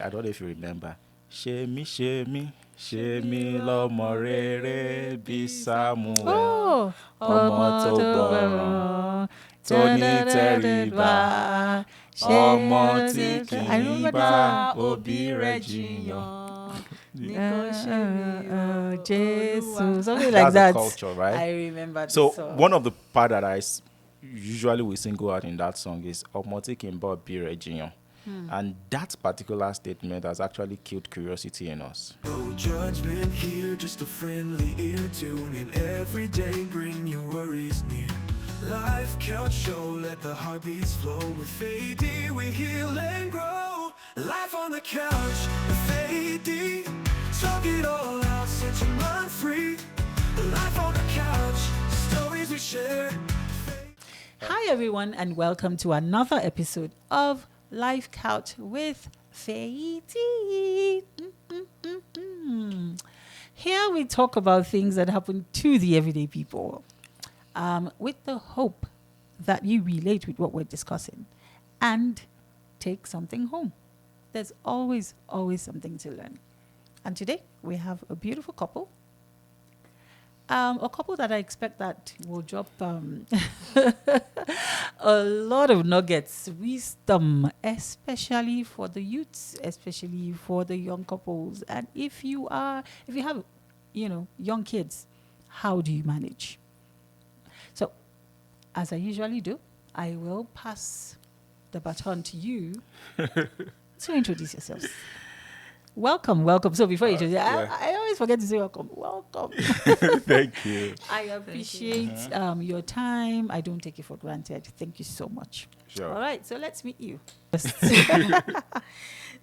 I don't know if you remember. Ṣe mí lọ́mọ rere bí Samuel. Oh, Ọmọ ọmọ tó tó gbọ́ràn, gbọ́ràn, tó ní tẹríba, ọmọ tí kì I remember í this bá song. òbí rẹ̀ jiyàn. Ní kò ṣe mí o, Jésù, something like That's that. the culture, right? I remember this So song. one of the part that usually we single out in that song is ọmọ tí kì í bá òbí rẹ̀ jiyàn. And that particular statement has actually killed curiosity in us. No judgment here, just a friendly ear. Tune in every day, bring your worries near. Life count show, let the heartbeats flow. With AD we heal and grow. Life on the couch with AD. Talk it all out, set your mind free. Life on the couch, stories we share. Hi, everyone, and welcome to another episode of Life Couch with Faye. Here we talk about things that happen to the everyday people, with the hope that you relate with what we're discussing and take something home. There's always something to learn. And today we have a beautiful couple. A couple that I expect that will drop a lot of nuggets, wisdom, especially for the youths, especially for the young couples. And if you have, young kids, how do you manage? So, as I usually do, I will pass the baton to you to introduce yourselves. Welcome. So before you introduce, I always forget to say welcome. Thank you. I appreciate your time. I don't take it for granted. Thank you so much. Sure. All right, so let's meet you.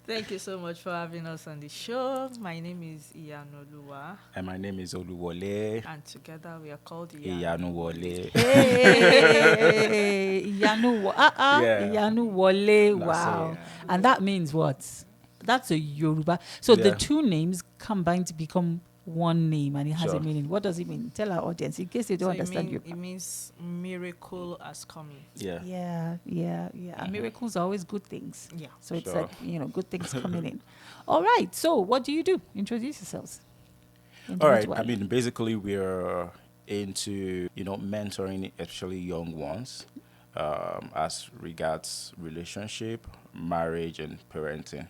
Thank you so much for having us on the show. My name is Iyanoluwa, And my name is Oluwole. and together we are called Iyanuwole. Hey, Iyanu Yeah. Wole. That's Wow. it. And that means what? That's a Yoruba. So the Yeah. two names combine to become one name, and it has Sure. a meaning. What does it mean? Tell our audience in case they don't understand you. It means miracle has come in. Yeah. Yeah. And miracles are always good things. Yeah. So it's Sure. like, good things coming in. All right. So what do you do? Introduce yourselves. All right. Individually. I mean, basically, we're into, mentoring especially young ones as regards relationship, marriage, and parenting.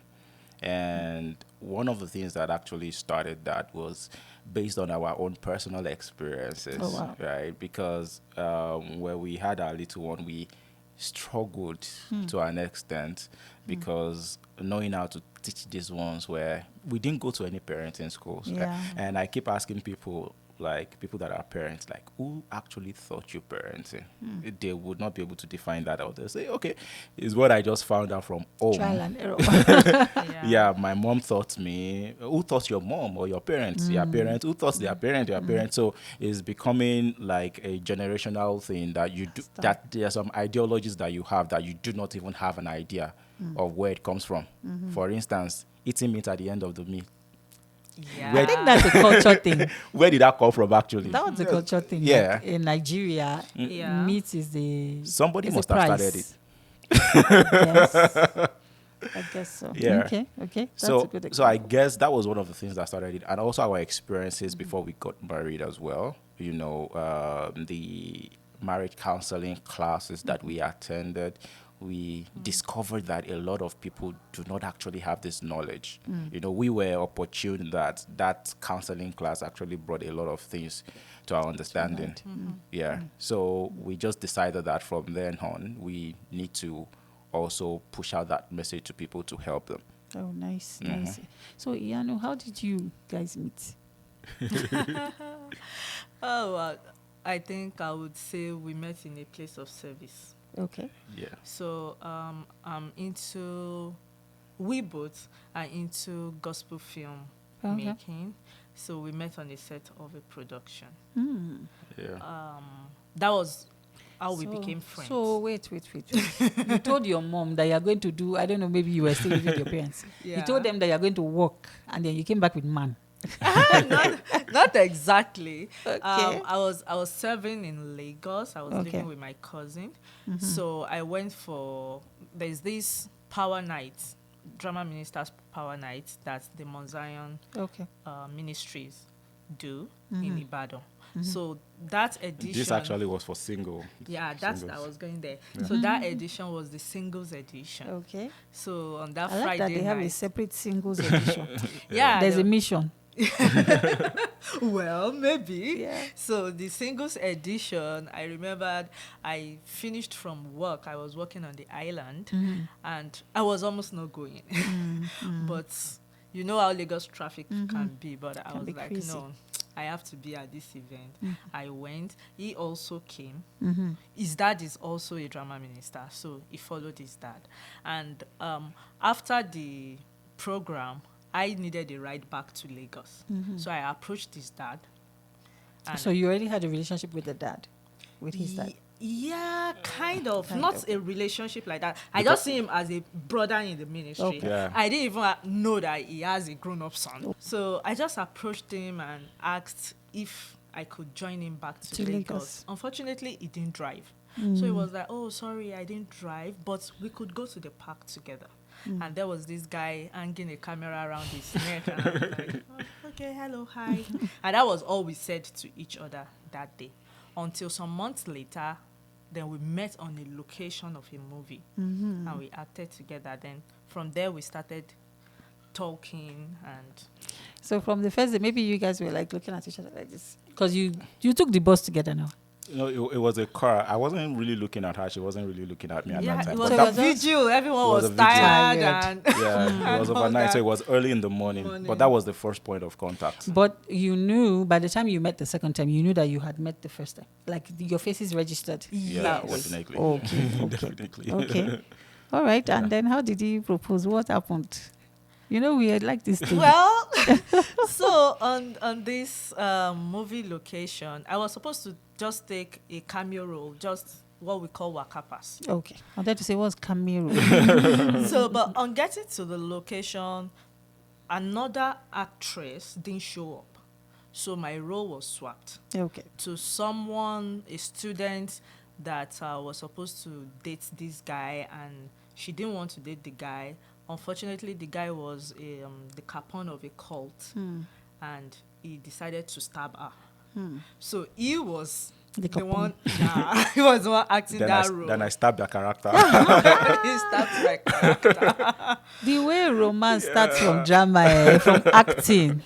And one of the things that actually started that was based on our own personal experiences, Oh, wow. right? Because when we had our little one, we struggled to an extent because knowing how to teach these ones where we didn't go to any parenting schools. Yeah. And I keep asking people that are parents, like, who actually taught you parenting? They would not be able to define that out. They say, okay, it's what I just found out from home. Trial and error. Yeah, my mom taught me. Who taught your mom or your parents? Your parents. Who taught their parent? Your parents. So it's becoming like a generational thing that you do. That there are some ideologies that you have that you do not even have an idea of where it comes from. For instance, eating meat at the end of the meal. Yeah. I think that's a culture thing. Where did that come from, actually? That was a culture thing. Yeah. Like in Nigeria, Yeah. meat is the Somebody is must the have price. started it. Yes. I guess so. Yeah. Okay. That's a So, good example. so I guess that was one of the things that started it, and also our experiences before we got married as well. The marriage counseling classes that we attended, we discovered that a lot of people do not actually have this knowledge. We were opportune that counseling class actually brought a lot of things to our understanding. Yeah. So we just decided that from then on, we need to also push out that message to people to help them. Oh, nice. So, Iyanu, how did you guys meet? I think I would say we met in a place of service. Okay. Yeah. So we both are into gospel film Okay. making. So we met on the set of a production. Yeah. That was how we became friends. So, wait. You told your mom that you're going to do, I don't know, maybe you were still living with your parents. You Yeah. told them that you're going to work, and then you came back with man. not exactly. Okay. I was serving in Lagos. I was Okay. living with my cousin. So I went there's this power night drama ministers power nights that the Mount Zion Okay. ministries do in Ibadan. So that edition, This actually was for single. yeah, that's I singles. was going there. So that edition was the singles edition. Okay. So on that I like Friday that they have a night, separate singles edition. yeah, There's a mission. well, maybe. Yeah. So the singles edition, I remembered I finished from work. I was working on the island, and I was almost not going. But you know how Lagos traffic can be. But I Can was be like, crazy. no, I have to be at this event. I went. He also came. Mm-hmm. His dad is also a drama minister, so he followed his dad. And after the program, I needed a ride back to Lagos. So I approached his dad. And So you already had a relationship with the dad, with his dad. yeah, kind of. Kind Not of. a relationship like that. I just see him as a brother in the ministry. Okay. Yeah. I didn't even know that he has a grown-up son. So I just approached him and asked if I could join him back to To Lagos. Lagos. Unfortunately, he didn't drive. So he was like, oh, sorry, I didn't drive, but we could go to the park together. And there was this guy hanging a camera around his neck. And I was like, oh, okay, hello, hi. And that was all we said to each other that day. Until some months later, then we met on a location of a movie. And we acted together. Then from there, we started talking. And So from the first day, maybe you guys were like looking at each other like this. Because you took the bus together now. No, it was a car. I wasn't really looking at her. She wasn't really looking at me at yeah, that time. it But was So that- a vigil. Everyone it was was a vigil. tired. Tired. And yeah, it and was all overnight, so that. it was early in the morning. But that was the first point of contact. But you knew, by the time you met the second time, you knew that you had met the first time. Like your face is registered. Yeah, That way. definitely. Okay. Okay. Definitely. Okay. All right. And then how did he propose? What happened? You know, we had like this thing. Well, so on this movie location, I was supposed to just take a cameo role, just what we call wakapas. Okay. I wanted to say, what's cameo? So, but on getting to the location, another actress didn't show up. So my role was swapped Okay. to someone, a student that was supposed to date this guy, and she didn't want to date the guy. Unfortunately, the guy was the capon of a cult, and he decided to stab her. So he was The the capon. one. Nah, he was the one acting that role. Then I stabbed the character. He stabbed my character. The way romance starts from drama, from acting.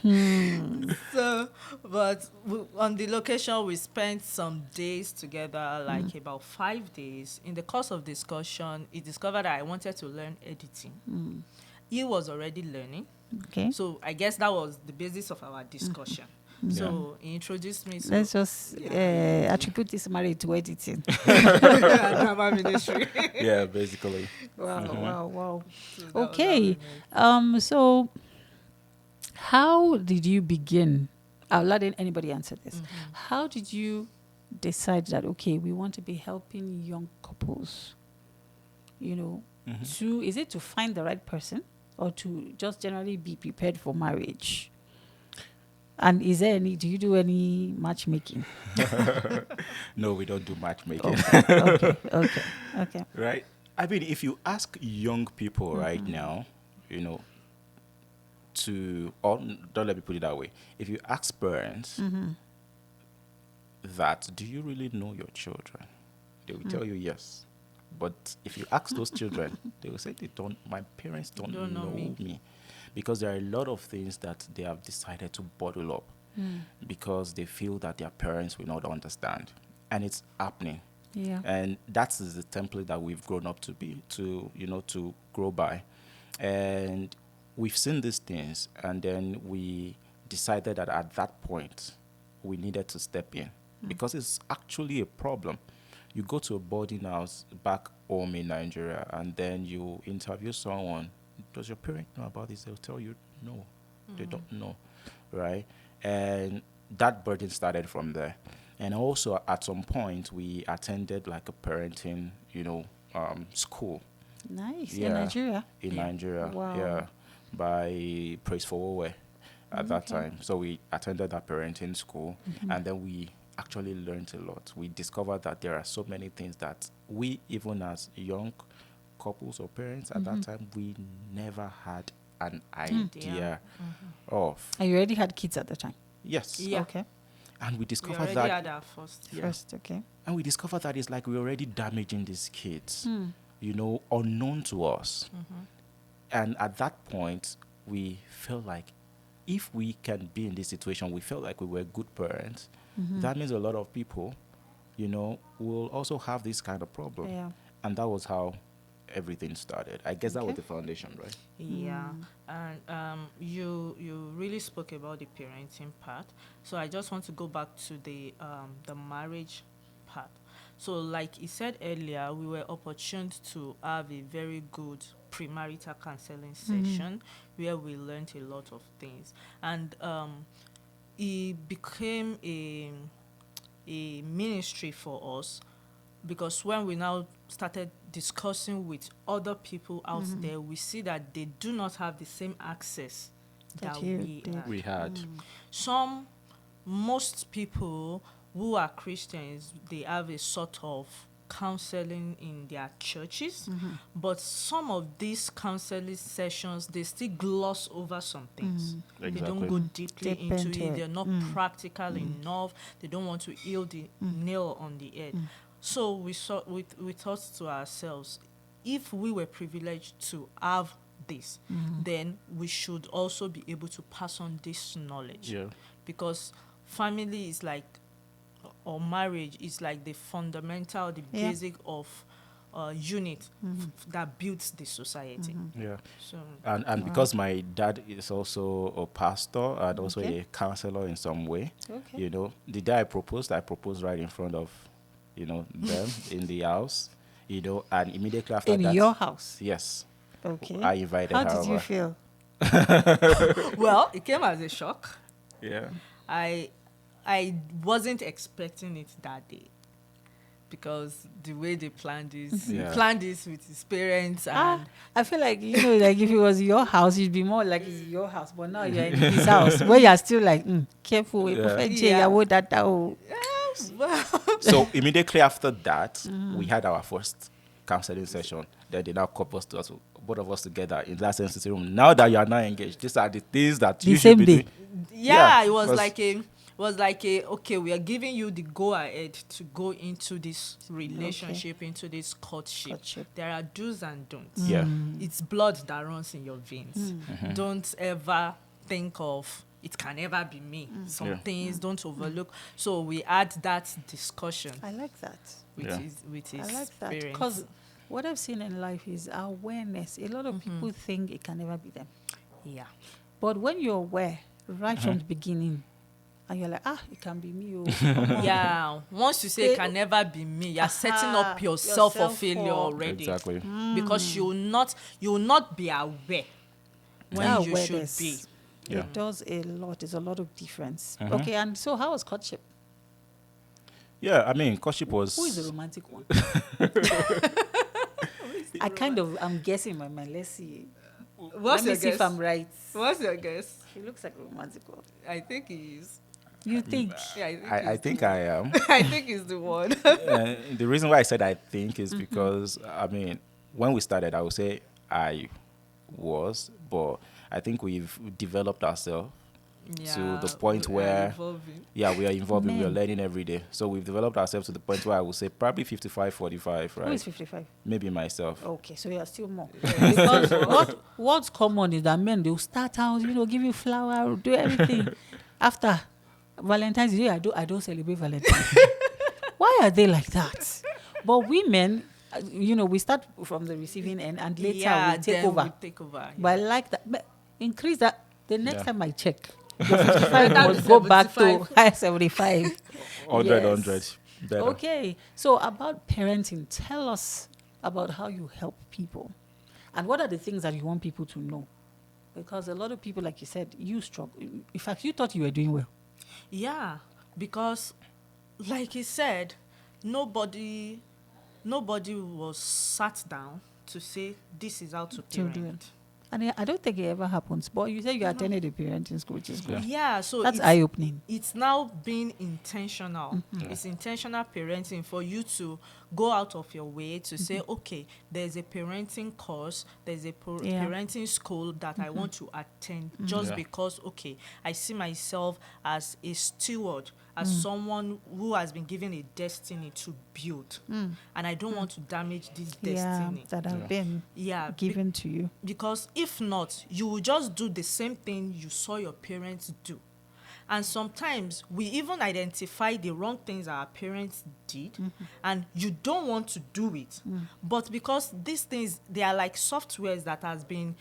So, but on the location, we spent some days together, like about 5 days. In the course of discussion, he discovered that I wanted to learn editing. He was already learning. Okay. So I guess that was the basis of our discussion. So he introduced me to Let's just attribute this marriage to editing. drama ministry. Yeah, basically. Wow, wow, wow. So that was Okay. how we met. So how did you begin? I'll let anybody answer this. How did you decide that, okay, we want to be helping young couples? You know, is it to find the right person or to just generally be prepared for marriage? And is there do you do any matchmaking? No, we don't do matchmaking. Okay. Right? I mean, if you ask young people right now, you know, or don't let me put it that way. If you ask parents that, do you really know your children? They will tell you yes. But if you ask those children, they will say my parents don't know me. Because there are a lot of things that they have decided to bottle up because they feel that their parents will not understand. And it's happening. Yeah. And that's the template that we've grown up to grow by. And we've seen these things, and then we decided that at that point, we needed to step in because it's actually a problem. You go to a boarding house back home in Nigeria, and then you interview someone. Does your parent know about this? They'll tell you, no, they don't know, right? And that burden started from there. And also, at some point, we attended like a parenting, school. Nice. Yeah. In Nigeria? In Nigeria, Wow. yeah, by Praise for Owe at that time. So we attended that parenting school, and then we actually learned a lot. We discovered that there are so many things that we, even as young couples or parents at that time, we never had an idea of. And you already had kids at the time. Yes. Yeah. Okay. And we We discovered already that had our first. Yeah. First, okay. and we discovered that it's like we're already damaging these kids, Hmm. unknown to us. And at that point, we felt like if we can be in this situation, we felt like we were good parents. That means a lot of people, will also have this kind of problem. Yeah. And that was how everything started. I guess that was Okay. the foundation, right? Yeah, and you really spoke about the parenting part. So I just want to go back to the marriage part. So like he said earlier, we were opportuned to have a very good premarital counseling session where we learned a lot of things, and it became a ministry for us, because when we now started discussing with other people out there, we see that they do not have the same access That that you we did. had. We had. Most people who are Christians, they have a sort of counseling in their churches, but some of these counseling sessions, they still gloss over some things. They don't Exactly. go deeply Deep into into it. it. They're not practical enough. They don't want to heal the nail on the head. So we thought to ourselves, if we were privileged to have this, then we should also be able to pass on this knowledge. Yeah. Because family is like, or marriage is like the fundamental, the Yeah. basic of unit that builds the society. Yeah. So And because my dad is also a pastor and also Okay. a counselor in some way, Okay. the day I proposed right in front of, them in the house, and immediately after In that. your house. Yes. Okay. I invited How her did you over. feel? well, it came as a shock. Yeah. I wasn't expecting it that day, because the way they planned this, he Yeah. planned this with his parents, and I feel like, like if it was your house, you'd be more like it's your house. But now you're in his house, where you're still like, careful. Yeah. Yeah. Yeah. So immediately after that, we had our first counseling session. Then they now coupled us to us, both of us together in that sensitive room. Now that you are now engaged, these are the things that The you same should be day. doing. yeah, it was- was like a okay, we are giving you the go ahead to go into this relationship, into this courtship. Courtship. There are do's and don'ts. Yeah. It's blood that runs in your veins. Don't ever think of it can never be me. Some Yeah. things don't overlook. So we had that discussion I like that. with Yeah. his I like that. parents. Because what I've seen in life is awareness. A lot of people think it can never be them. Yeah. But when you're aware, right from the beginning, and you're like, it can be me. Yeah. Once you say it can never be me, you're setting up yourself for yourself failure for- already. Exactly. Because you will not be aware when That you should awareness, be. Yeah. It does a lot. There's a lot of difference. Okay, and so how was courtship? Yeah, I mean, courtship was. Who is the romantic one? I'm guessing in my mind. Let's see. What's Let me your see if guess? I'm right. What's your guess? He looks like a romantic one. I think he is. You think? Yeah, I think, I think I am. I think he's the one. The reason why I said I think is because, I mean, when we started, I would say I was, but I think we've developed ourselves to the point we are where, evolving. yeah, we are evolving, we are Man. learning every day. So we've developed ourselves to the point where I would say probably 55, 45, Who is right? 55? Maybe myself. Okay, so you're still more. Because what's common is that men, they'll start out, give you flower, do everything. After Valentine's Day, I don't celebrate Valentine's. Why are they like that? But women, we start from the receiving end and later Yeah, we take then over. we take over. But I like that. But increase that. The next Yeah. time I check, the 55 Better must be go back to 75. high 75. 100, Yes. 100. Better. Okay, so about parenting, tell us about how you help people. And what are the things that you want people to know? Because a lot of people, like you said, you struggle. In fact, you thought you were doing well. Yeah, because like he said, nobody was sat down to say this is how to To do parent. And I don't think it ever happens. But you say you attended a parenting school, which is good. Yeah, so That's it's, eye-opening. it's now being intentional. It's intentional parenting for you to go out of your way to say, okay, there's a parenting course, there's a Yeah. parenting school that I want to attend just Yeah. because, okay, I see myself as a steward, as someone who has been given a destiny to build, and I don't want to damage this Yeah, destiny. that have Yeah. been Yeah, given to you. because if not, you will just do the same thing you saw your parents do. And sometimes we even identify the wrong things our parents did, and you don't want to do it. But because these things, they are like softwares that has been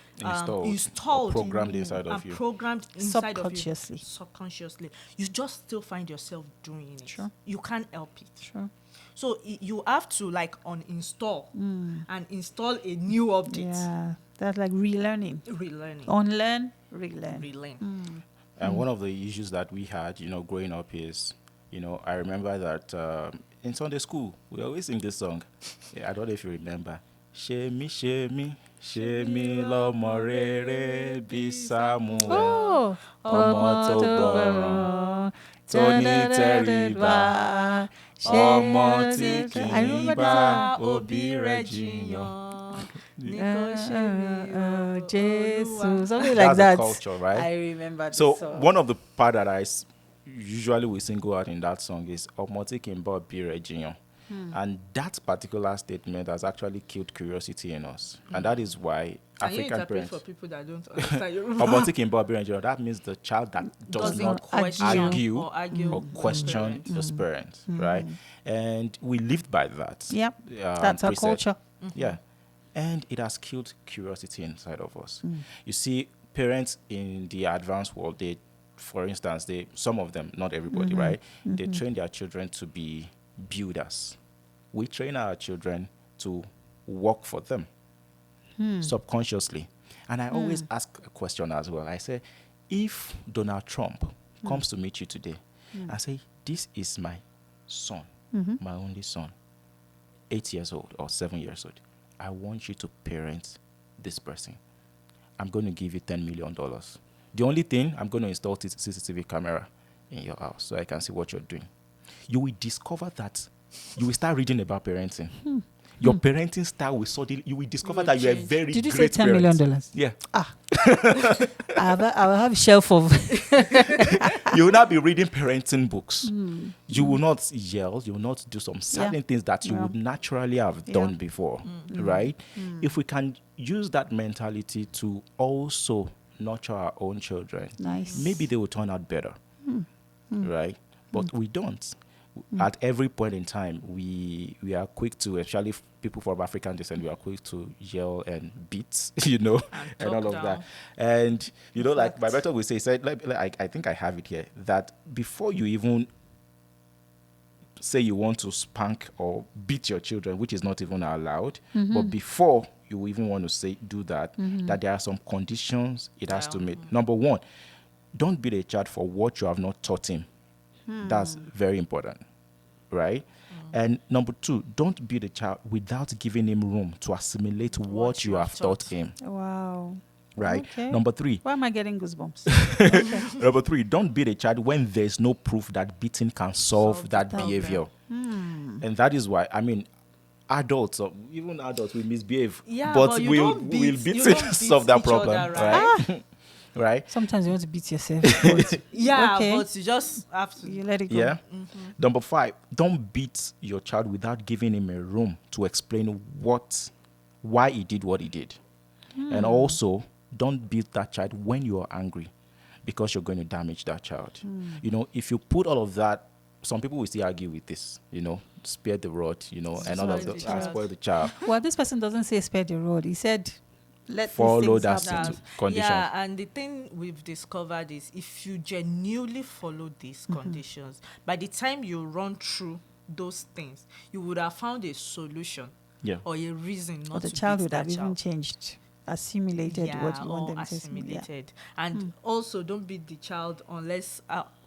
installed or programmed in- inside of and you. programmed inside Subconsciously. of you subconsciously. You just still find yourself doing it. Sure. You can't help it. Sure. So you have to like uninstall and install a new update. Yeah. That's like relearning. Relearning. Unlearn, relearn. Relearn. And one of the issues that we had, growing up is, I remember that in Sunday school, we always sing this song. Yeah, I don't know if you remember. Shemi, lomo rere bi Samuel. Oh, Ọmọ tó gbọ́ràn, tó ní tẹríba, ọmọ tí kì I í remember bá this òbí rẹ̀ jiyàn. Jesus, something like That's the that. culture, right? I remember So this song. one of the part that usually we single out in that song is ọmọ tí kì í bá òbí rẹ̀ jiyàn. And that particular statement has actually killed curiosity in us. And that is why Can you African interpret parents... for people that don't understand Yoruba? ọmọ tí kì í bá òbí rẹ̀ jiyàn, that means the child that does Doesn't not question argue or argue or question his parents, right? And we lived by that. Yep, that's our precept. culture. Yeah. And it has killed curiosity inside of us. You see, parents in the advanced world, for instance, some of them, not everybody, right? They train their children to be builders. We train our children to work for them subconsciously. And I always ask a question as well. I say, if Donald Trump comes to meet you today, I say, this is my son, my only son, 8 years old or 7 years old. I want you to parent this person. I'm going to give you $10 million. The only thing, I'm going to install CCTV camera in your house so I can see what you're doing. You will discover that you will start reading about parenting. Your parenting style will suddenly, you will discover that you're a very Did you say great $10 million? parent. Yeah. I will have a shelf of. You will not be reading parenting books. You will not yell. You will not do some certain things that you would naturally have done before, right? If we can use that mentality to also nurture our own children, Nice. maybe they will turn out better, right? But we don't. At every point in time, we are quick to, especially people from African descent, we are quick to yell and beat, and all of that. And, like my mentor will say, I think I have it here, that before you even say you want to spank or beat your children, which is not even allowed, but before you even want to do that, that there are some conditions it has to meet. Number one, don't beat a child for what you have not taught him. That's very important, right? And number two, don't beat a child without giving him room to assimilate what you have taught him, Wow. right? Okay. Number three, Why am I getting goosebumps? Number three, don't beat a child when there's no proof that beating can solve that problem. behavior. And that is why, adults, or even adults, will misbehave, Yeah, but but you we'll don't beat beat- you to don't beat solve that each problem, other, right? Right? Sometimes you want to beat yourself. But Yeah, Okay. but you just have to. you let it go. Yeah. Number five, don't beat your child without giving him a room to explain why he did what he did. And also, don't beat that child when you are angry, because you're going to damage that child. If you put all of that, some people will still argue with this, spare the rod, and all of Spoil that, the child. spoil the child. Well, this person doesn't say spare the road. He said, let Follow these things that happen. conditions. Yeah, and the thing we've discovered is if you genuinely follow these conditions, by the time you run through those things, you would have found a solution Yeah. or a reason not But the to child beat would that have even child. changed, assimilated what you want or them to assimilate. Yeah. assimilated. And also, don't beat the child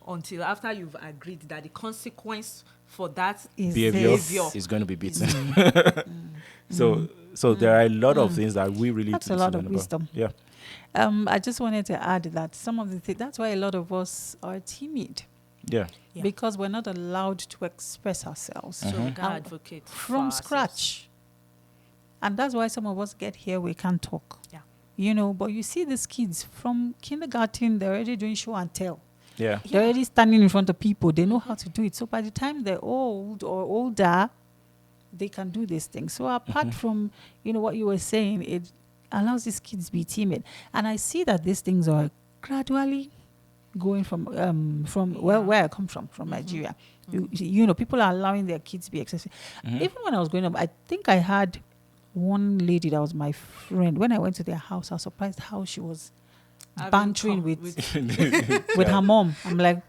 until after you've agreed that the consequence for that Is Behavior this- is going to be beaten. So there are a lot of things that we really That's need a to lot learn of about. wisdom. Yeah. I just wanted to add that some of the things, that's why a lot of us are timid, Yeah. Yeah. because we're not allowed to express ourselves So we can And advocate for from ourselves. scratch. And that's why some of us get here, we can't talk. Yeah. You know, but you see these kids from kindergarten, they're already doing show and tell. Yeah. They're already standing in front of people. They know how to do it. So by the time they're old or older, they can do these things. So apart from, what you were saying, it allows these kids to be timid. And I see that these things are gradually going from where I come from Nigeria. People are allowing their kids to be excessive. Even when I was growing up, I think I had one lady that was my friend. When I went to their house, I was surprised how she was Having bantering come with her mom. I'm like,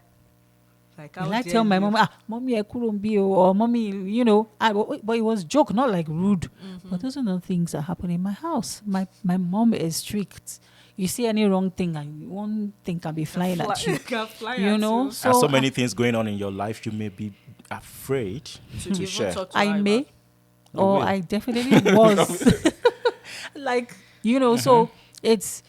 like, will how I dare tell my you? mom, mommy, I couldn't be, or mommy, but it was joke, not like rude. But those are not things that happen in my house. My mom is strict. You see any wrong thing, and one thing can be flying at you. Can fly You at know, you. so, There's so many things going on in your life, you may be afraid To to even share. talk to I her may, about- You or will. I definitely was. Like, so it's.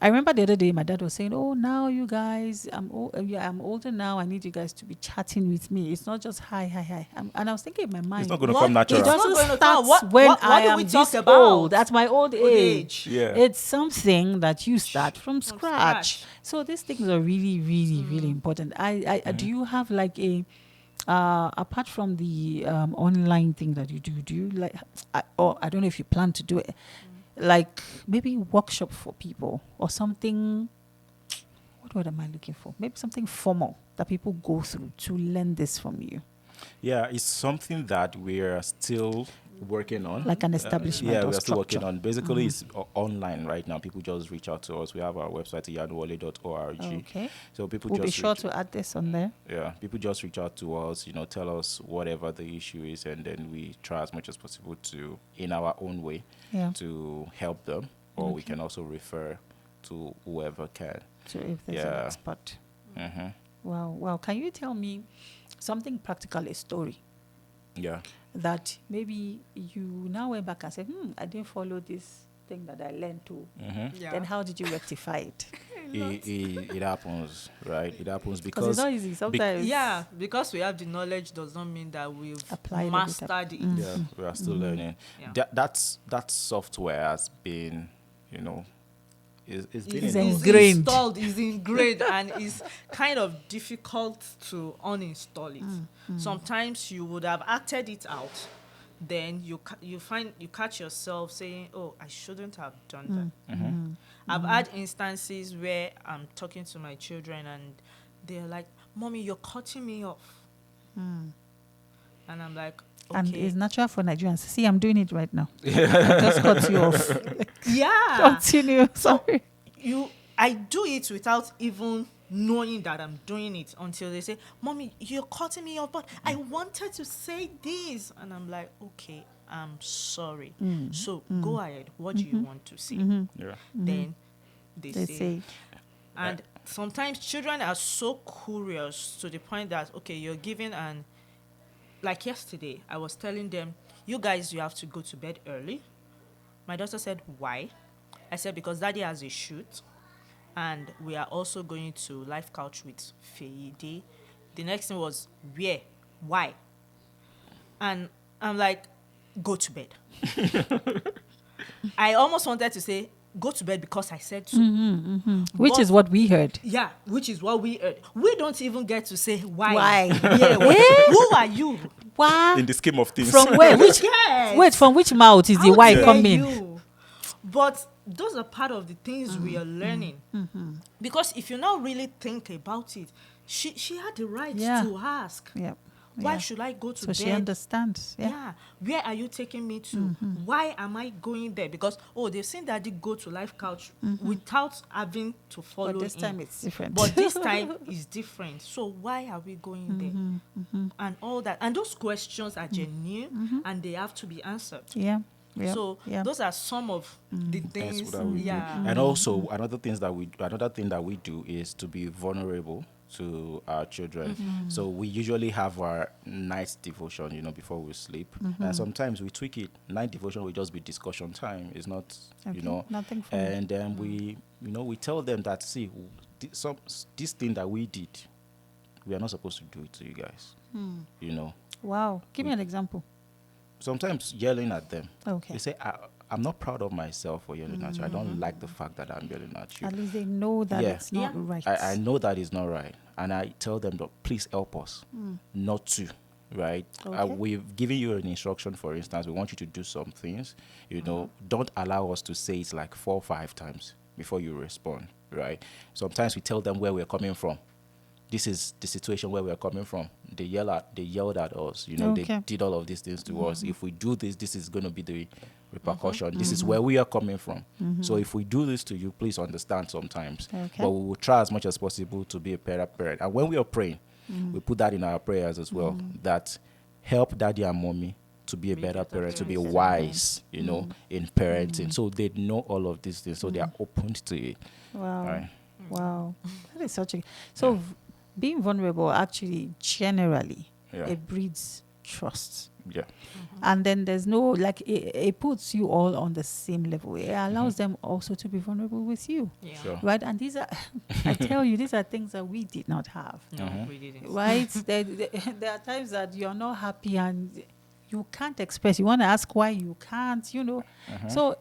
I remember the other day my dad was saying, "Oh, now you guys, I'm older now. I need you guys to be chatting with me. It's not just hi." And I was thinking in my mind, It's not going to What? come it natural. It's not doesn't going to start come. What- when what I do am we talk this about? old. At my old age. Yeah. It's something that you start from scratch. scratch. So these things are really, really, really important. I do you have like a apart from the online thing that you do you like, or I don't know if you plan to do it, like maybe workshop for people or something? What word am I looking for? Maybe something formal that people go through to learn this from you, Yeah, it's something that we're still working on. like an establishment Yeah, or we are still working structure. on. Basically, it's online right now. People just reach out to us. We have our website, yanuwale.org. Okay, So people we'll be just sure reach, to add this on there. people just reach out to us. Tell us whatever the issue is, and then we try as much as possible to, in our own way, Yeah. to help them, or we Okay. can also refer to whoever can. So if there's an Yeah. expert. hmm Well, can you tell me something practical, a story Yeah. that maybe you now went back and said, I didn't follow this thing that I learned to. hmm Yeah. Then how did you rectify it? It happens, right? It happens Because it's because not easy. Sometimes Yeah, because we have the knowledge does not mean that we've Apply it every mastered time. it. yeah, we are still learning. Yeah. That software has been, it's been It's in us. ingrained. Installed, is ingrained, and is kind of difficult to uninstall it. Sometimes you would have acted it out, then you catch yourself saying, "Oh, I shouldn't have done that." I've had instances where I'm talking to my children and they're like, "Mommy, you're cutting me off," and I'm like, And "Okay, it's natural for Nigerians. See, I'm doing it right now. I just cut you off. yeah." Continue. Sorry. I do it without even knowing that I'm doing it until they say, "Mommy, you're cutting me off, but I wanted to say this," and I'm like, "Okay, I'm sorry. So go ahead. What do you want to say?" Yeah. Then They say, say, and sometimes children are so curious to the point that, okay, you're giving like yesterday, I was telling them, "You guys, you have to go to bed early." My daughter said, "Why?" I said, "Because daddy has a shoot and we are also going to life couch with Feyide." The next thing was, "Where? Why?" And I'm like, "Go to bed." I almost wanted to say, "Go to bed because I said so." which But- is what we heard. Yeah, which is what we heard. We don't even get to say why. Why? Yeah, who are you? Why? In the scheme of things. From where? Which? Yes. Wait, from which mouth is the How why dare coming? you? But those are part of the things we are learning. Because if you now really think about it, she had the right Yeah. to ask, Yeah. "Why yeah. should I go to So bed?" she understands. Yeah. Yeah. Where are you taking me to? Why am I going there? Because, they've seen daddy go to life couch without having to follow But this him. time it's different. But this time is different. So why are we going there? And all that. And those questions are genuine and they have to be answered. yeah. Yeah. So yeah. those are some of the That's things. what I would do. Yeah. And also another thing that we do is to be vulnerable to our children. So we usually have our night devotion, before we sleep. And sometimes we tweak it. Night devotion will just be discussion time. It's not, Nothing fun. and then we tell them that, see, this thing that we did, we are not supposed to do it to you guys. Wow. Give me an example. Sometimes yelling at them. Okay. They say, I'm not proud of myself for yelling at you. I don't like the fact that I'm yelling at you. At least they know that Yeah. it's not Yeah. right. I know that is not right. And I tell them, that, please help us not to, right? Okay. We've given you an instruction, for instance. We want you to do some things. Don't allow us to say it like 4 or 5 times before you respond, right? Sometimes we tell them where we're coming from. This is the situation where we're coming from. They yelled at us. They Okay. did all of these things to us. If we do this, this is going to be the repercussion. This is where we are coming from. So if we do this to you, please understand sometimes. Okay. But we will try as much as possible to be a better parent. And when we are praying, we put that in our prayers as well. That help daddy and mommy to be a better parent, to be wise, in parenting. So they know all of these things. So they are open to it. Wow. Right. Wow. That is such a... So being vulnerable actually, generally, Yeah. it breeds trust. Yeah. And then there's no, like, it puts you all on the same level. It allows them also to be vulnerable with you. Yeah. Sure. Right? And these are, I tell you, these are things that we did not have. No, we didn't. Right? there are times that you're not happy and you can't express. You want to ask why you can't, So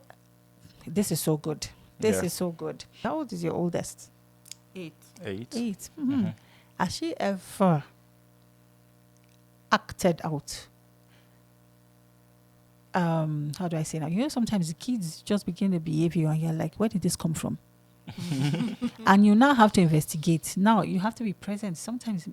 this is so good. This Yeah. is so good. How old is your oldest? 8. 8. 8. Has she ever acted out? How do I say now? Sometimes the kids just begin to behave and you're like, where did this come from? And you now have to investigate. Now you have to be present. Sometimes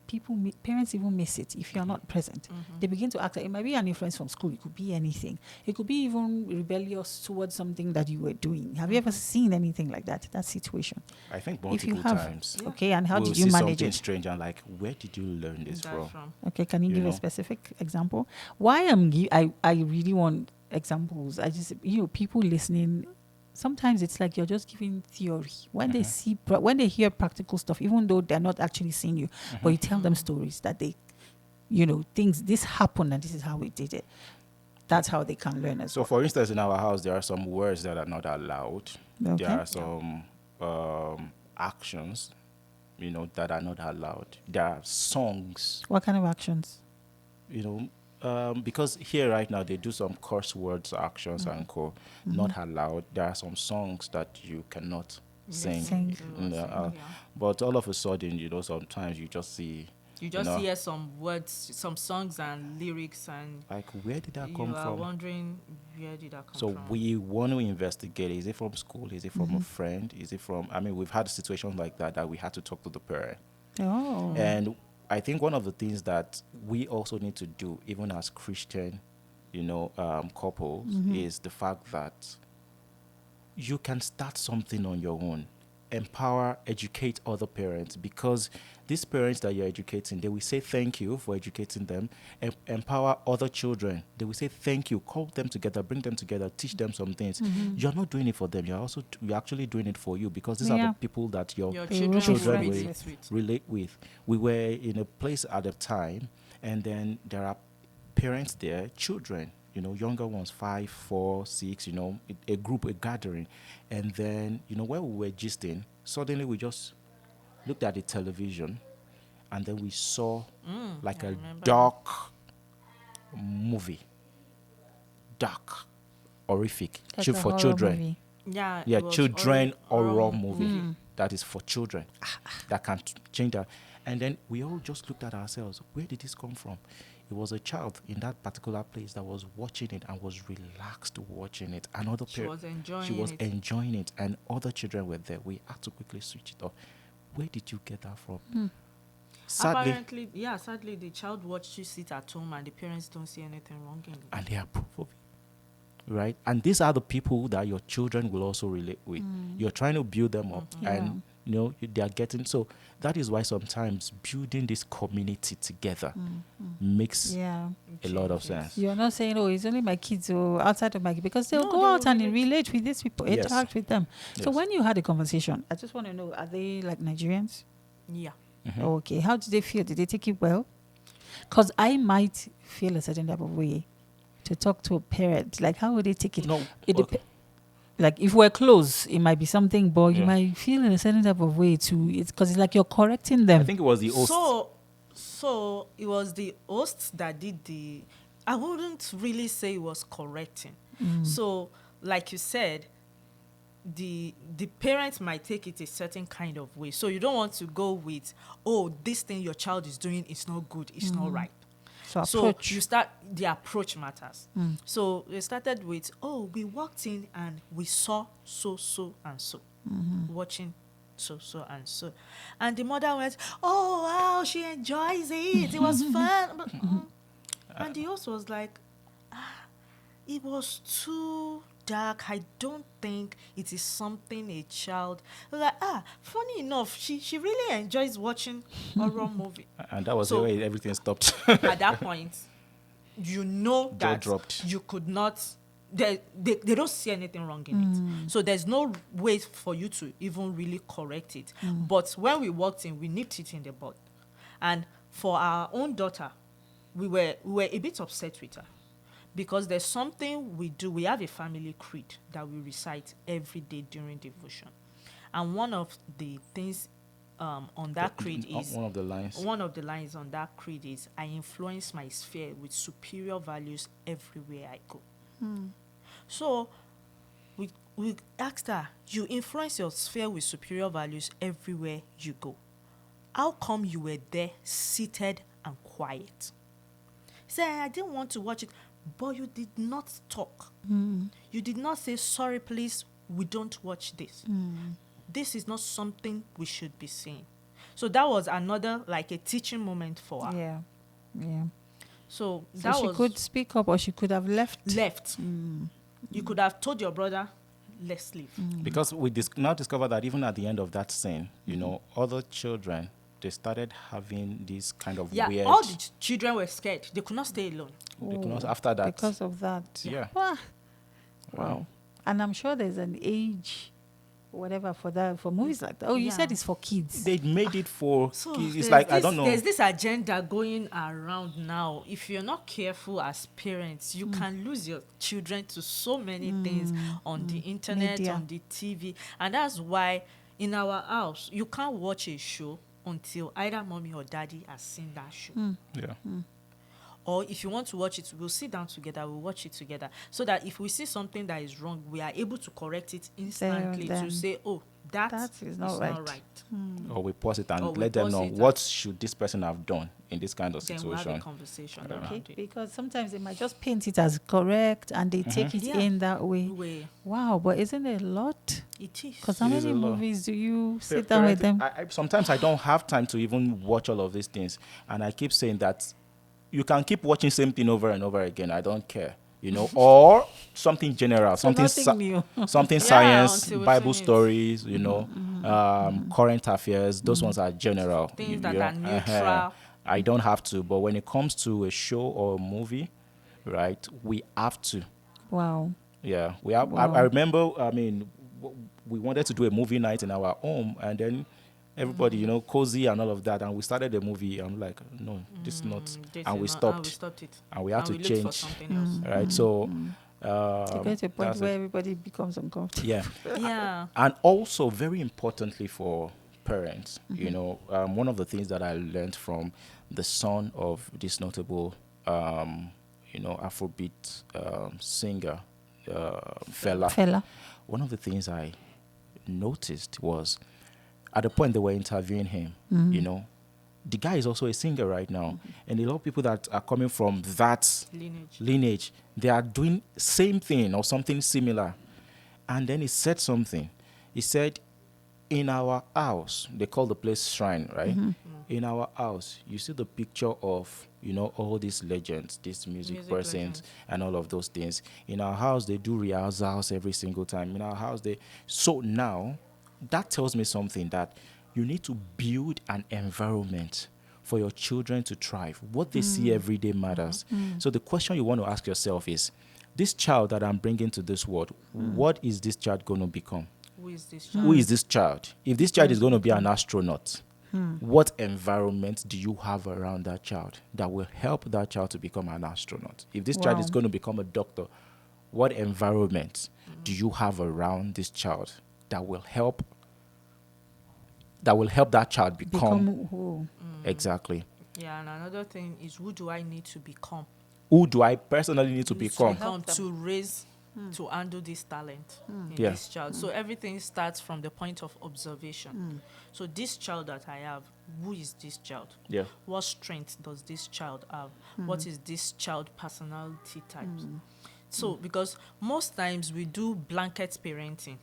parents even miss it if you're not present. They begin to act. It might be an influence from school. It could be anything. It could be even rebellious towards something that you were doing. Have you ever seen anything like that? That situation? I think If you multiple have, times. okay. And how We'll did you see manage something it? strange and like, where did you learn this from? Okay, can you give know. a specific example? Why I really want examples. I just people listening. Sometimes it's like you're just giving theory. When they see, when they hear practical stuff, even though they're not actually seeing you, but you tell them stories that they, things this happened and this is how we did it. That's how they can learn as So, for instance, in our house, there are some words that are not allowed. Okay. There are some actions, that are not allowed. There are songs, What kind of actions? because here right now they do some curse words, actions, and not allowed. There are some songs that you cannot sing. Sing. But all of a sudden, sometimes you just see. You just hear some words, some songs and lyrics, and Like, where did that come you are from? wondering where did that come So from. we want to investigate. Is it from school? Is it from a friend? Is it from? We've had situations like that we had to talk to the parent. Oh. And I think one of the things that we also need to do, even as Christian, couples, is the fact that you can start something on your own. Empower, educate other parents, because these parents that you're educating, they will say thank you for educating them. Empower other children. They will say thank you, call them together, bring them together, teach them some things. You're not doing it for them. You're actually doing it for you, because these are the people that your children children will will relate with. relate with. We were in a place at a time, and then there are parents there, children, younger ones, 5, 4, 6, a group, a gathering. And then, when we were gisting, suddenly we just looked at the television, and then we saw like a dark movie. Dark, horrific, Like a for horror children. movie. Yeah, Yeah, it was children horror horror movie that is for children that can change that. And then we all just looked at ourselves. Where did this come from? It was a child in that particular place that was watching it and was relaxed watching it. Another She parent, was enjoying she was it. enjoying it, and other children were there. We had to quickly switch it off. Where did you get that from? Sadly, Sadly, the child watched you sit at home and the parents don't see anything wrong in it. and they approve of it. Right? And these are the people that your children will also relate with. You're trying to build them up, and they are getting. So that is why sometimes building this community together makes Yeah. a lot of sense. You're not saying, oh, it's only my kids or outside of my kids, because they'll No, go they out will and relate. relate with these people, Yes. interact with them. So Yes. when you had a conversation, I just want to know, are they like Nigerians? Yeah. Okay. How did they feel? Did they take it well? Because I might feel a certain type of way to talk to a parent. Like, how would they take it? No, It okay. Like, if we're close, it might be something, but you Yeah. might feel in a certain type of way too. It's because it's like you're correcting I them. think it was the host. So it was the host that did the. I wouldn't really say it was correcting. So, like you said, the parents might take it a certain kind of way. So you don't want to go with, oh, this thing your child is doing is not good, it's not right. So So approach. you start, the approach matters. So we started with, oh, we walked in and we saw so and so, watching so and so, and the mother went, oh wow, she enjoys it. It was fun. But, and the host was like, it was too dark. I don't think it is something a child. I was like, funny enough, she really enjoys watching horror movie. And that was So- the way everything stopped. At that point, you know that dropped. you could not. They don't see anything wrong in it. So there's no way for you to even really correct it. But when we walked in, we nipped it in the bud. And for our own daughter, we were a bit upset with her. Because there's something we do. We have a family creed that we recite every day during devotion. And one of the things on that creed is, one of the lines. one of the lines on that creed is, I influence my sphere with superior values everywhere I go. So we asked her, you influence your sphere with superior values everywhere you go. How come you were there seated and quiet? He said, I didn't want to watch it, but you did not talk. You did not say, sorry, please, we don't watch this. This is not something we should be seeing. So that was another, like a teaching moment for her. Yeah. So So that she was could speak up, or she could have left. left. You could have told your brother, let's leave. Because we now discover that even at the end of that scene, other children, they started having this kind of Yeah, weird. all the children were scared. They could not stay alone. They could not- after that. Because of that. Yeah. Wow. And I'm sure there's an age, whatever, for movies like that. Oh, you Yeah. said it's for kids. They made it for So kids. It's there's like, I this- don't know. There's this agenda going around now. If you're not careful as parents, you can lose your children to so many things on the internet, Media. on the TV. And that's why in our house, you can't watch a show until either mommy or daddy has seen that show. Yeah. Or if you want to watch it, we'll sit down together, we'll watch it together. So that if we see something that is wrong, we are able to correct it instantly then. to say, oh, that is not right. Or we pause it and Or we let them pause know it what should this person have done in this kind of Then we'll have a situation. conversation Okay, around it. because sometimes they might just paint it as correct and they take it Yeah. in that way. Way Wow, but isn't it a lot? it is. Because how It is many a lot. movies do you sit down with them? Sometimes I don't have time to even watch all of these things, and I keep saying that you can keep watching same thing over and over again. I don't care, or something general, something nothing new. something science, until we Bible finish. stories, current affairs. Those ones are general. Things that are neutral. I don't have to, but when it comes to a show or a movie, right, we have to. Wow. Yeah, we have. Wow. I remember. We wanted to do a movie night in our home, and then everybody, cozy and all of that, and we started the movie. I'm like, no, this is not, This and we is not- and stopped, we stopped it. and we had to And we looked for change, something else. right? So, You get to a point that's it. where everybody becomes uncomfortable. Yeah, Yeah. and also very importantly for parents, one of the things that I learned from the son of this notable, Afrobeat singer, Fela. One of the things I noticed was at the point they were interviewing him, the guy is also a singer right now. And a lot of people that are coming from that lineage, they are doing same thing or something similar. And then he said something. He said, in our house, they call the place shrine, right? In our house, you see the picture of, all these legends, these music persons, legends. and all of those things. In our house, they do rehearsals every single time. In our house, So now, that tells me something, that you need to build an environment for your children to thrive. What they see every day matters. So the question you want to ask yourself is, this child that I'm bringing to this world, what is this child going to become? Who is this Who is this child? If this child is going to be an astronaut, What environment do you have around that child that will help that child to become an astronaut? If this child Wow. is going to become a doctor, what environment do you have around this child that will help that child become Become who? exactly? Yeah, and another thing is, who do I need to become? Who do I personally need to become? help them. To raise, to handle this talent in Yeah. this child. So everything starts from the point of observation. So this child that I have, who is this child? Yeah. What strength does this child have? What is this child personality types? So because most times we do blanket parenting.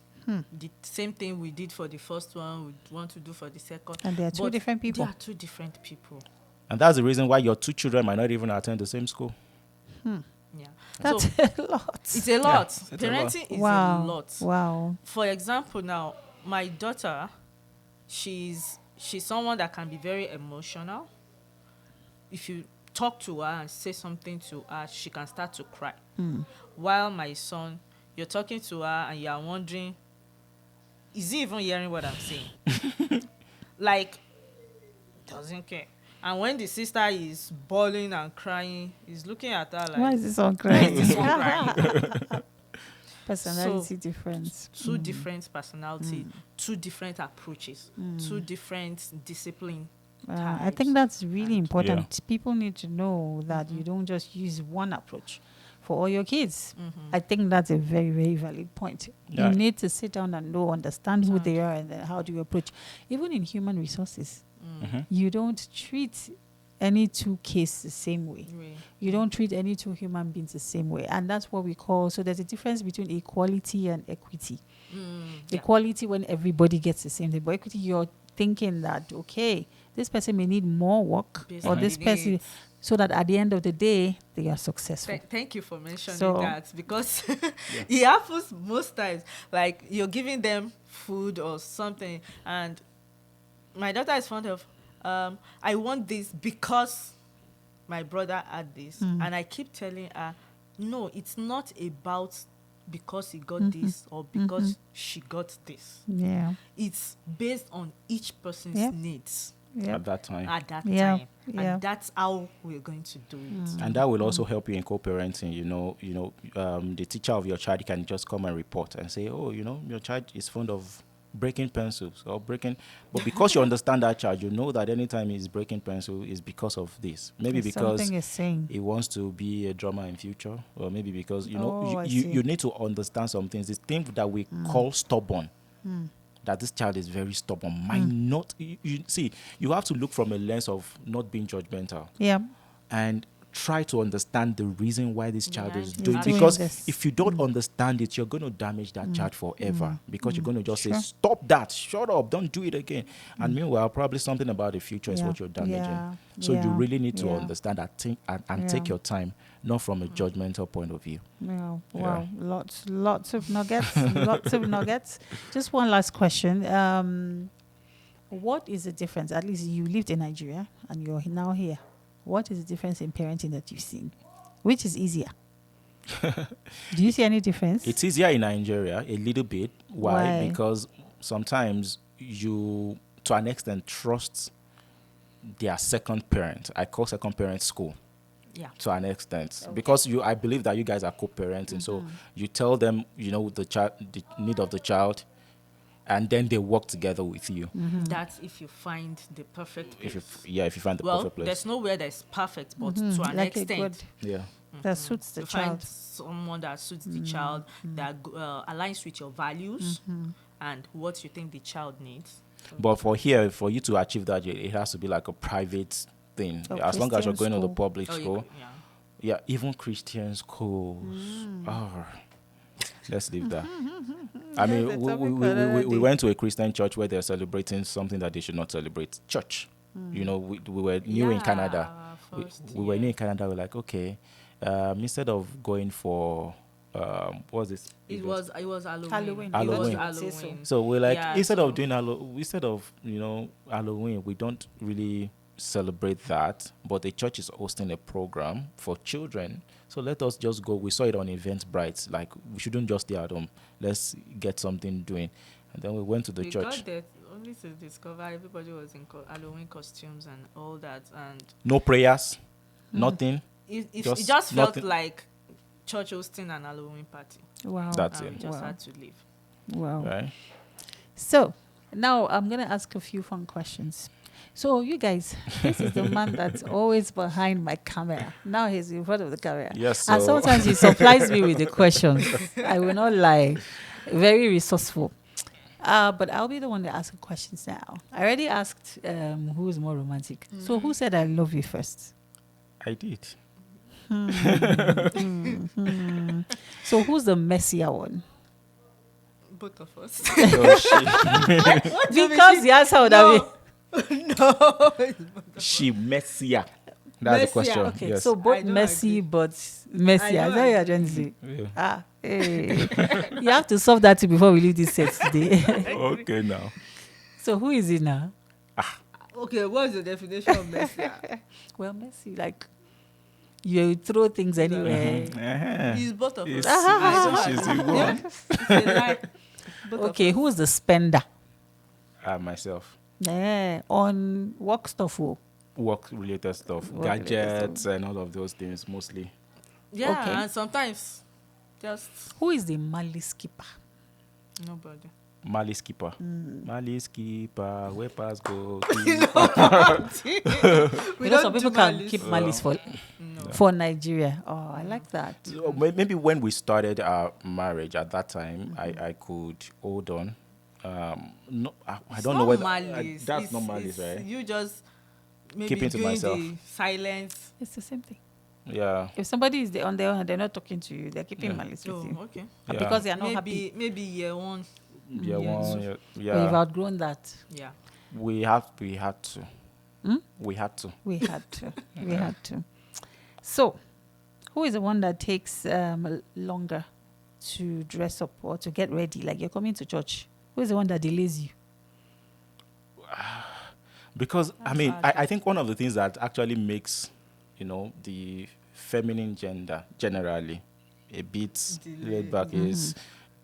The same thing we did for the first one, we want to do for the second. And they are two But different people. They are two different people. And that's the reason why your two children might not even attend the same school. Yeah. That's So a lot. it's a lot. it's a lot. Parenting is Wow. a lot. Wow. For example, now my daughter, she's someone that can be very emotional. If you talk to her and say something to her, she can start to cry. While my son, you're talking to her and you are wondering, is he even hearing what I'm saying? Like, doesn't care. And when the sister is bawling and crying, he's looking at her like, Why is this on crying? this one crying? Personality difference. Two different personality, two different approaches, two different discipline. I think that's really important. Yeah. People need to know that you don't just use one approach for all your kids. I think that's a very, very valid point. Yeah. You need to sit down and understand who they are, and then how do you approach. Even in human resources, you don't treat any two cases the same way. Really. You don't treat any two human beings the same way. And that's what we call, so there's a difference between equality and equity. Yeah. Equality when everybody gets the same thing. But equity, you're thinking that, okay, this person may need more work, Based or on this the person, needs. so that at the end of the day, they are successful. Thank you for mentioning So- that, because it happens most times. Like, you're giving them food or something, and my daughter is fond of, I want this because my brother had this. And I keep telling her, no, it's not about because he got this or because she got this. Yeah. It's based on each person's Yeah. needs Yeah. At that time. at that Yeah. time. Yeah. And that's how we're going to do it. And that will also help you in co-parenting. The teacher of your child can just come and report and say, oh, your child is fond of breaking pencils or breaking, but because you understand that child, you know that anytime he's breaking pencil is because of this. Maybe because something is saying. he wants to be a drummer in future, or maybe because Oh, I you see. need to understand some things. This thing that we call stubborn, that this child is very stubborn, might not. You see, you have to look from a lens of not being judgmental Yeah. and try to understand the reason why this child Behind is his doing, action. because this. if you don't understand it, you're going to damage that child forever, because you're going to just Sure. say, stop that, shut up, don't do it again. And meanwhile, probably something about the future is Yeah. what you're damaging. Yeah. So you Yeah. really need to Yeah. understand that thing and Yeah. take your time, not from a judgmental point of view. Yeah. Yeah. Wow. Lots of nuggets. Lots of nuggets. Just one last question. What is the difference? At least you lived in Nigeria and you're now here. What is the difference in parenting that you've seen? Which is easier? Do you see any difference? It's easier in Nigeria a little bit. Why? Why? Because sometimes you, to an extent, trust their second parent. I call second parent school. Yeah. To an extent, because I believe that you guys are co-parenting, so you tell them, the need of the child, and then they work together with you. That's if you find the perfect place. If you find the Well, perfect place. there's nowhere that's perfect, but to an Like a extent, good Yeah. that suits the you find child. someone that suits the child, that aligns with your values and what you think the child needs. But for you to achieve that, it has to be like a private thing. A As long as you're Christian going to the school. public Oh, school. yeah. Yeah, even Christian schools. Let's leave that. I That's a mean, topic we for another we day. went to a Christian church where they're celebrating something that they should not celebrate. Church. We were new in Canada. We were new in Canada. We're like, okay, instead of going for what's this? It was Halloween. Halloween. Halloween. It was Say so. Halloween. So we're like, Yeah, instead of so- doing Halloween, we don't really celebrate that. But the church is hosting a program for children. So let us just go. We saw it on Eventbrite. Like, we shouldn't just stay at home. Let's get something doing. And then we went to the We church. got there. Only only to discover everybody was in Halloween costumes and all that, and No prayers, nothing. it Just just felt nothing. like church hosting an Halloween party, Wow. That's and we it. just Wow. had to leave. Wow. Right? So now I'm gonna ask a few fun questions. So you guys, this is the man that's always behind my camera. Now he's in front of the camera. Yes. And So sometimes he supplies me with the questions. I will not lie. Very resourceful. But I'll be the one to ask the questions now. I already asked who is more romantic. So who said I love you first? I did. So who's the messier one? Both of us. So Because the answer would have been she messier. That's the Messier, question. okay. Yes. So I both don't messy agree. but messier. I Is don't that what you're trying to say? Yeah. Ah, hey. You have to solve that before we leave this set today. Okay, now. So who is it now? Okay, what's the definition of messy? Well, messy, like you throw things anywhere. Uh-huh. He's both of It's- us. she's the one. It's a lie. Both of Okay, us. who's the spender? Myself. Yeah, on work stuff. Oh. Work-related stuff, Work-related gadgets, and all of those things mostly. Yeah, Okay. and sometimes just Who is the malice keeper? nobody. Malice keeper. Malice keeper. Where pass go? You know, some people can keep malice for Nigeria. Oh, I like that. So maybe when we started our marriage at that time, I could hold on. No, I don't know whether malice. that's It's- not malice, it's- right? You just maybe Keeping to doing myself. the silence. It's the same thing. Yeah. If somebody is on their own and they're not talking to you, they're keeping Yeah. malice with Oh, you. okay. Yeah. Because they are not happy. Maybe year one. Yeah, Yeah. one, But you've yeah. outgrown that. Yeah. We had to. Hmm? We had to. We had to. We had to. So, who is the one that takes longer to dress up or to get ready? Like you're coming to church. Who is the one that delays you? Because I That's mean, hard. I think one of the things that actually makes, the feminine gender generally a bit laid back is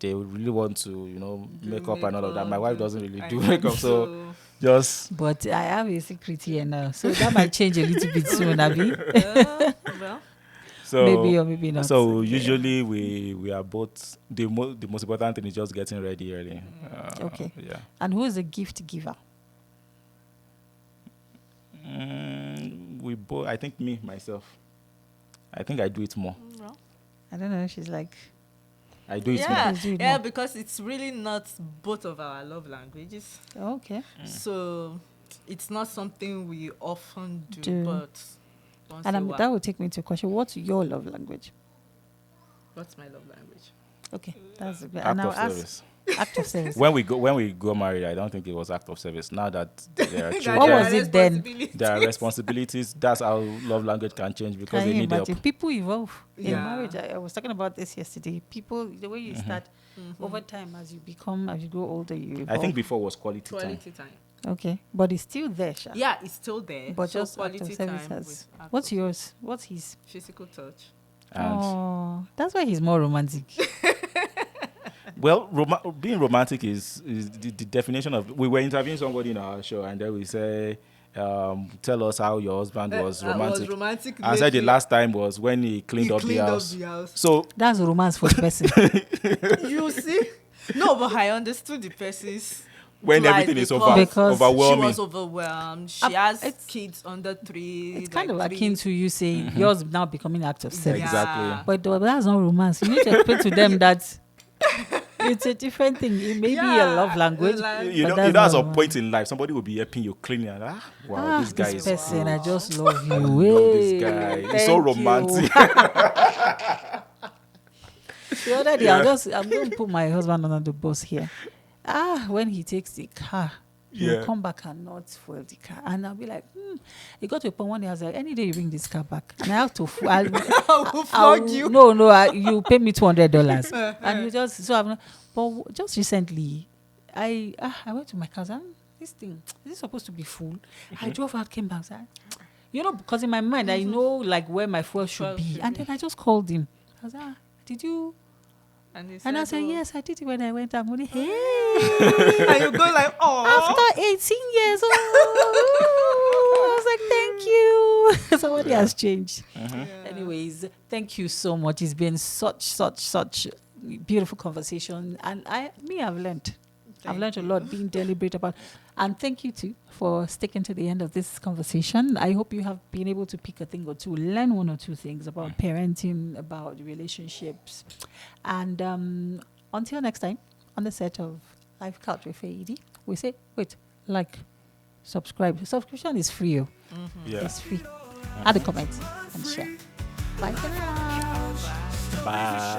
they really want to, make up and all of that. My wife doesn't really do makeup, so just But I have a secret here now, so that might change a little bit soon, Abby. well, so Maybe or maybe not. So usually we are both the most important thing is just getting ready early. Okay. Yeah. And who is the gift giver? We both. I think myself. I think I do it more. well. I don't know. She's like, I do it more. Yeah, Please do it yeah, more. because it's really not both of our love languages. oh, okay. So it's not something we often do, Do. but once And in a while. that will take me to a question. What's your love language? What's my love language? Okay, that's good. Act And I'll of ask service. act of service. When we go married, I don't think it was act of service. Now that there are What children, was it then? there are responsibilities. That's how love language can change because Can they you need help. imagine? People evolve in Yeah. marriage. I was talking about this yesterday. People, the way you start over time as you grow older, you evolve. I think before was quality time. Quality time. Okay, but it's still there, Sha. Yeah, it's still there. But so just act of quality service time has. with act What's of yours? What's his? physical touch. And Oh, that's why he's more romantic. well, being romantic is the definition of. We were interviewing somebody in our show, and then we say, "Tell us how your husband was romantic." Was romantic. I said the lately. last time was when he cleaned up the house. So That's romance for the person. You see? No, but I understood the person's when plight everything is Because She overwhelming, was overwhelmed. She Um, has it's- kids under 3. It's kind of like akin to you saying yours now becoming act of service. Exactly. But that's not romance. You need to explain to them that it's a different thing. It may be a love language. like- you but know, that's at not some romance. point in life, somebody will be helping you cleaning. And, wow, this guy is. person. I just love you. I love this guy. Hey, He's so thank you. romantic. The other day, I'm going to put my husband under the bus here. When he takes the car, he'll Yeah. come back and not fuel the car. And I'll be like, It got to a point one day I was like, any day you bring this car back, and I have to, I will flog you. No, you pay me $200, and you just so I'm not. But just recently, I went to my cousin. This thing is it supposed to be full? I drove out, came back, said, because in my mind I know like where my fuel should Fuel be, should and be. then I just called him. I was like, did you And, he And I said, said, "Oh." yes, I did it when I went. I'm only, hey. And you go like, oh. After 18 years old. I was like, thank you. Somebody has changed. Anyways, thank you so much. It's been such beautiful conversation. And I've learned. I've learned a lot being deliberate about. And thank you too for sticking to the end of this conversation. I hope you have been able to pick a thing or two, learn one or two things about parenting, about relationships. And until next time, on the set of Life Couch with Faidi, we say, subscribe. Subscription is free. It's free. Add a comment and share. Bye for now. Bye.